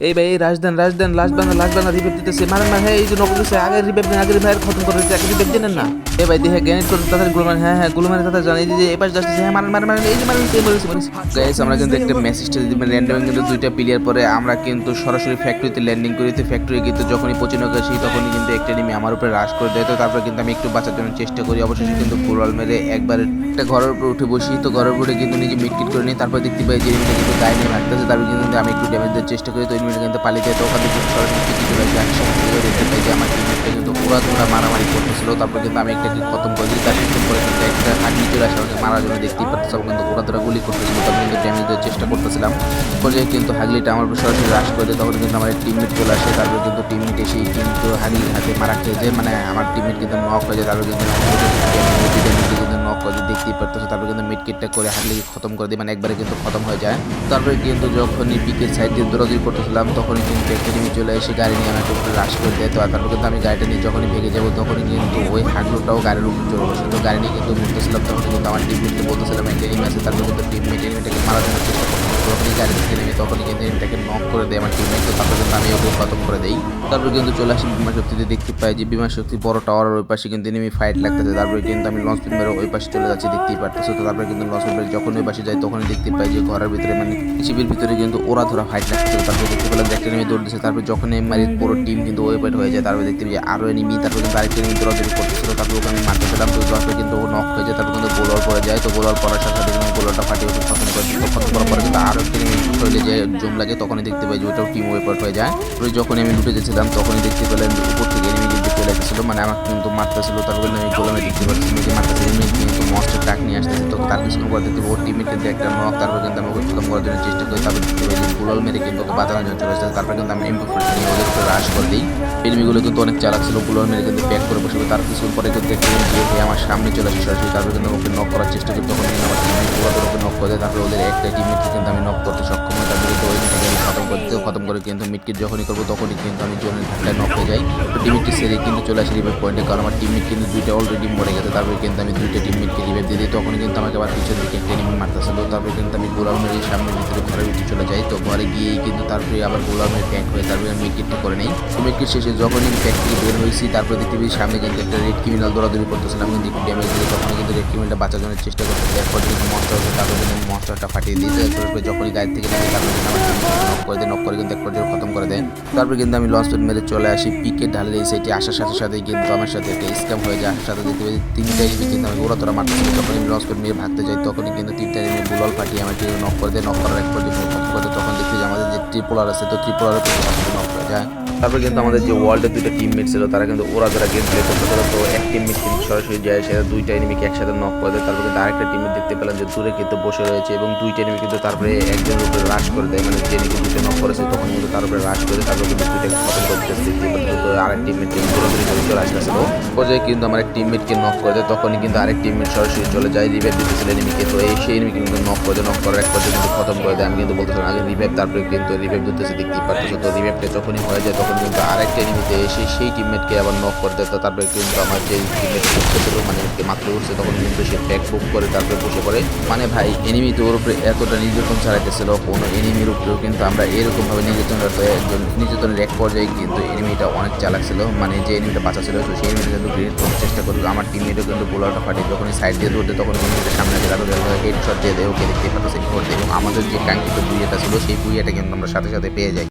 এই ভাই এই রাজদান লাস্ট বান্দা রিভাইভ দিতেছে মারেন মার। হ্যাঁ এই যে নক দিতেছে আগে রিভাইভ দেন, আগে রিভাইভ খতম করে দিতে, আগে রিভাইভ দেন না। এই ভাই দেখে গ্রেনেড করে তাদের গুলো মারেন। হ্যাঁ গুলো মারেন তাদের জানেন এই যে এপাশ যাচ্ছে। হ্যাঁ মারেন এই যে মারেন এই মরেছে। গাইস আমরা কিন্তু একটা মেসেজটা দিবেন র্যান্ডম কিন্তু দুইটা প্লেয়ার পরে আমরা কিন্তু সরাসরি ফ্যাক্টরিতে ল্যান্ডিং করিতে। ফ্যাক্টরি কিন্তু যখনই পৌঁছানো গেছি তখনই কিন্তু একটা এনিমি আমার উপরে রাশ করে দেয়। তো তারপরে কিন্তু আমি একটু বাঁচার জন্য চেষ্টা করি, অবশেষে কিন্তু ফুলওয়াল মেরে একবার একটা ঘরের উপরে উঠে বসি। তো ঘরের উপরে কিন্তু নিজে মিটকিট করে নিই। তারপর দেখতে পাই যে এনিমিটা কিন্তু গায়ে নিয়ে মারতেছে। তারপর কিন্তু আমি একটু ড্যামেজ দেওয়ার চেষ্টা করি। তো এনিমিটা কিন্তু পালিয়ে যায়। তো ওখান থেকে সরাসরি পিটি চলে যায়। দেখতে পাই যে আমার টিমমেটটা কিন্তু পুরা মারামারি করতেছিল। তারপর কিন্তু আমি একটাকে খতম করে দিই। তার কিছুক্ষণ পরে কিন্তু একটা হাড্ডি চলে আসে আমাকে মারার জন্য। দেখতেই পাচ্ছিলাম কিন্তু ওরা গুলি করতেছিল। তারপর কিন্তু ড্যামেজ দেওয়ার চেষ্টা করতেছিলাম। পর্যায়ে কিন্তু হাগলিটা আমার উপর সরাসরি রাশ করে দেয়। তখন কিন্তু আমার টিমমেট চলে আসে। তারপর কিন্তু টিমমেট এসেই কিন্তু হাগলির হাতে মারা খেয়ে যায়, মানে আমার টিমমেট কিন্তু নক হয়ে যায়। তারপর কিন্তু নক করে দেখতেই পারতেছে। তারপর কিন্তু মিডকিটটা করে হাগলিকে খতম করে দিই, মানে একবারে কিন্তু খতম হয়ে যায়। তারপরে কিন্তু যখনই পিকের সাইড দিয়ে দৌড়াদৌড়ি করতেছিলাম তখনই কিন্তু একটা টিমি চলে এসে গাড়ি নিয়ে আমাকে উপরে রাশ করে দেয়। তো তারপর কিন্তু আমি গাড়িটা নিয়ে যখনই ভেঙে যাবো তখনই কিন্তু ওই হাগলুটাও গাড়ির উপর চলে বসে। তো গাড়ি নিয়ে কিন্তু ঘুরতেছিলাম। তখন কিন্তু আমার টিমমেটকে বলতেছিলাম একটা এনিমি আছে। তারপর কিন্তু এনিমিটাকে মারার জন্য চেষ্টা করতেছিল। যখনই গাড়ি থেকে নেমে তখনই কিন্তু এনিমিটাকে নক করে দেয় আমার টিমমেট। তো তারপর কিন্তু আমি ওকে খতম করে দেই। তারপর কিন্তু চলে আসি বিমান শক্তিতে। দেখতে পাই যে বিমান শক্তি বড় টাওয়ারের ওই পাশে কিন্তু এনিমি ফাইট লাগতেছে। তারপরে কিন্তু আমি লঞ্চ প্যাড মেরে ওই পাশে চলে যাচ্ছি, দেখতেই পারতেছো। তো তারপরে কিন্তু লঞ্চ প্যাড মেরে যখন ওই পাশে যাই তখনই দেখতে পাই যে ঘরের ভিতরে মানে শিবির ভিতরে কিন্তু ওরা ধরা ফাইট লাগতেছে। তারপরে দেখতে পেলাম যে একটা এনিমি দৌড় দিচ্ছে। তারপরে যখন মারি পুরো টিম কিন্তু ওই পাইট হয়ে যায়। তারপরে দেখতে পাই আরো এনিমি। তারপরে কিন্তু আরেকটা এনিমি দৌড়াদৌড়ি করতেছিল। তারপরে ওকে আমি মারতেছিলাম। তো তারপরে কিন্তু ও নক হয়ে যায়। তারপরে কিন্তু গোলার পরে যায়। তো গোলার পড়ার সাথে সাথে কিন্তু গোলারটা ফাটিয়ে ওকে খতম করে দিই। তো খতম করার পরে কিন্তু আরো একটা এনিমি শরীরে যে জুম লাগে তখনই দেখতে পাই যে ওটাও টিম ওয়েপার হয়ে যায়। তারপরে যখনই আমি লুটে যাচ্ছিলাম তখনই দেখতে পেলাম যে উপর থেকে এনিমি কিন্তু চলে আসছিল, মানে আমাকে কিন্তু মারতেছিল। তারপরে আমি গোলামে দেখতে পাচ্ছি যে মারতেছে এনিমি কিন্তু মস্টের ট্রাক নিয়ে আসতেছে। তো তার কিছুক্ষণ পর দেখতে ওর টিমে কিন্তু একটা নক। তারপরে কিন্তু আমি ওকে খতম করার জন্য চেষ্টা করি। তারপরে দেখতে পাই যে গোলাল মেরে কিন্তু ওকে বাঁচানোর জন্য চলে আসছে। তারপরে কিন্তু আমি এমপি নিয়ে ওদের উপরে রাশ করে দিই। এনিমিগুলো কিন্তু অনেক চালাক ছিল। গোলাল মেরে কিন্তু ব্যাক করে বসে। তার কিছুক্ষণ পরে কিন্তু একটা এনিমি আমার সামনে চলে আসে সরাসরি। তারপরে কিন্তু ওকে নক করার চেষ্টা করি। তখন কিন্তু আমার টিমমেট ওকে নক করে দেয়। তারপরে ওদের একটা টিমমেটকে কিন্তু আমি নক করতে সক্ষম হই। তারপরে কিন্তু ওই খতম করে কিন্তু মিডকিট যখনই করবো তখনই কিন্তু আমি জোনের ধাক্কায় নক হয়ে যাই। তো টিমমেটটি সেরে কিন্তু চলে আসে রিভাইভ পয়েন্টে, কারণ আমার টিমমেট কিন্তু দুইটা অলরেডি মরে গেছে। তারপরে কিন্তু আমি দুইটা টিমমেটকে রিভাইভ দিয়ে দিই। তখন কিন্তু আমাকে আবার পিছন দিকে একটা এনিমি মারতেছিল। তারপরে কিন্তু আমি গোলাম মেরে সামনের ভিতরে ঘরের ভিতরে চলে যাই। তো ঘরে গিয়েই কিন্তু তারপরে আবার গোলাম মেরে ট্যাঙ্ক হয়ে তারপরে আমি মিডকিটটা করে নেই। তো মিডকিট শেষে যখনই ট্যাঙ্ক থেকে বের হয়েছি তারপরে দেখতে পেয়েছি সামনে কিন্তু একটা রেড ক্রিমিনাল দৌড়াদৌড়ি করতেছিলাম। কিন্তু একটু ড্যামেজ দিয়ে তখন কিন্তু রেড ক্রিমিনালটা বাঁচার জন্য চেষ্টা করতেছি। এরপর কিন্তু মনস্টার হচ্ছে। তারপরে কিন্তু মনস্টারটা ফাটিয়ে দিয়েছে। তারপরে যখনই গাড়ি থেকে নেমে তারপরে কিন্তু আমার নক করে দেয়। নক করে কিন্তু এক পর্যায়ে খতম করে দেয়। তারপরে কিন্তু আমি লঞ্চ প্যাড মেরে চলে আসি পিকে ঢালের এই সাইডে। আসার সাথে সাথে কিন্তু আমার সাথে একটা স্ক্যাম হয়ে যায়। আসার সাথে দেখতে পাই তিনটা এনিমি কিন্তু আমি ওরা মারতেছিল। যখন আমি লঞ্চ প্যাড মেরে ভাগতে যাই তখনই কিন্তু তিনটা এনিমি বুলাল ফাটিয়ে আমাকে নক করে দেয়। নক করার এক পর্যায়ে খতম করে দেয়। তখন দেখছি যে আমাদের যে ট্রিপলার আছে, তো ট্রিপলারের কিন্তু নক হয়ে যায়। তারপরে কিন্তু আমাদের যে ওয়ার্ল্ডের দুইটা টিমমেট ছিল তারা কিন্তু ওরা যারা গেম প্লে করতেছিল। তো এক টিমমেট কিন্তু সরাসরি যায়, সেটা দুইটা এনিমিকে একসাথে নক করে দেয়। তারপরে কিন্তু আরেকটা টিমমেট দেখতে পেলাম যে দূরে কিন্তু বসে রয়েছে এবং দুইটা এনিমি কিন্তু তারপরে একজনের উপরে রাশ করে দেয়, মানে যে নাকি দুইটা নক করেছে তখন কিন্তু তার উপরে রাশ করে তারপরে কিন্তু দুইটাকে খতম করে দিতেছে। দেখতে পাচ্ছি তো আরেক টিমমেট কিন্তু দৌড়াদৌড়ি করে চলে আসতেছিল। পর্যায়ে কিন্তু আমার এক টিমমেটকে নক করে দেয়। তখনই কিন্তু আরেক টিমমেট সরাসরি চলে যায় রিভাইভ দিতেছিল এনিমিকে। তো সেই এনিমিকে কিন্তু নক করে দেয়। নক করার এক পর্যায়ে কিন্তু খতম করে দেয়। আমি কিন্তু বলতেছিলাম আগে রিভাইভ, তারপরে কিন্তু রিভাইভ দিতেছে। দেখতেই পাচ্ছি তো রিভাইভটা যখনই হয়ে যায় তখন কিন্তু আরেকটা এনিমিতে এসে সেই টিমমেটকে আবার নক করে দেয়। তো তারপরে কিন্তু আমার যে টিমমেট উঠতেছিল, মানে মাত্র উঠছে তখন কিন্তু সে ব্যাক বুক করে তারপরে বসে পড়ে। মানে ভাই এনিমি তো ওর উপরে এতটা নির্যাতন চালাইতেছিল, কোনো এনিমির উপরেও কিন্তু আমরা এরকমভাবে নির্যাতনের এক পর্যায়ে কিন্তু এনিমিটা অনেক চালাক ছিল, মানে যে এনিমিটা বাঁচা ছিল তো সেই এনিমিটা কিন্তু গ্রেনেড করার চেষ্টা করলো। আমার টিমমেটও কিন্তু বোলারটা ফাটিয়ে যখনই সাইড দিয়ে দৌড়তে তখন এনিমিটা সামনে হেডশট দিয়ে দেয়। ওকে দেখতে পাচ্ছি এবং আমাদের যে কাঙ্ক্ষিত বুইয়াটা ছিল সেই বুইয়াটা কিন্তু আমরা সাথে সাথে পেয়ে যাই।